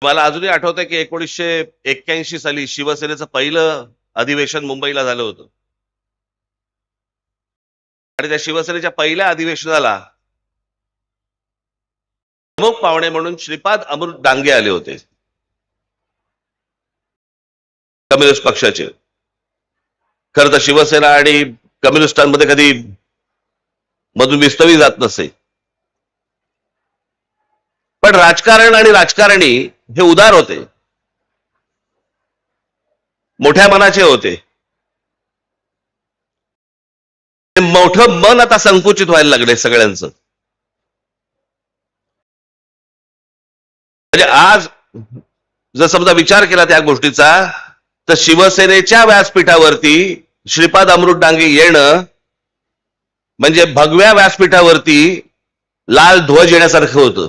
मला अजूनही आठवतंय की 1981 साली शिवसेनेचं पहिलं अधिवेशन मुंबईला झालं होतं आणि त्या शिवसेनेच्या पहिल्या अधिवेशनाला प्रमुख पाहुणे म्हणून श्रीपाद अमृत डांगे आले होते, कम्युनिस्ट पक्षाचे. खरं तर शिवसेना आणि कम्युनिस्टांमध्ये कधी मधून विस्तवी जात नसे, पण राजकारण आणि राजकारणी हे उदार होते, मोठ्या मनाचे होते. मोठं मन आता संकुचित व्हायला लागले सगळ्यांचं. म्हणजे आज जर समजा विचार केला त्या गोष्टीचा, तर शिवसेनेच्या व्यासपीठावरती श्रीपाद अमृत डांगे येणं म्हणजे भगव्या व्यासपीठावरती लाल ध्वज येण्यासारखं होतं.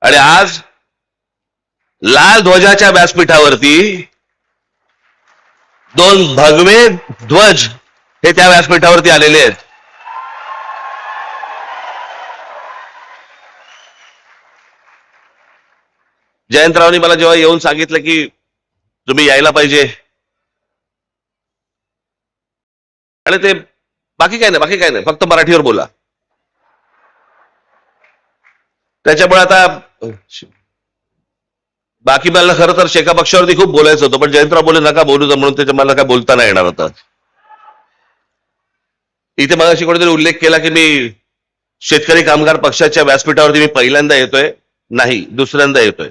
आणि आज लाल ध्वजाच्या व्यासपीठावरती दोन भगवे ध्वज हे त्या व्यासपीठावरती आलेले आहेत. जयंतरावांनी मला जेव्हा येऊन सांगितलं की तुम्ही यायला पाहिजे, आणि ते बाकी काय नाही, फक्त मराठीवर बोला. त्याच्यामुळे आता बाकी मला खरं तर शेका पक्षावरती खूप बोलायचं होतं, पण जयंतराव बोले नका बोलू म्हणून त्याच्या मला काय बोलता नाही येणार होतं. इथे मगाशी कोणीतरी उल्लेख केला की मी शेतकरी कामगार पक्षाच्या व्यासपीठावरती मी पहिल्यांदा येतोय. नाही, दुसऱ्यांदा येतोय.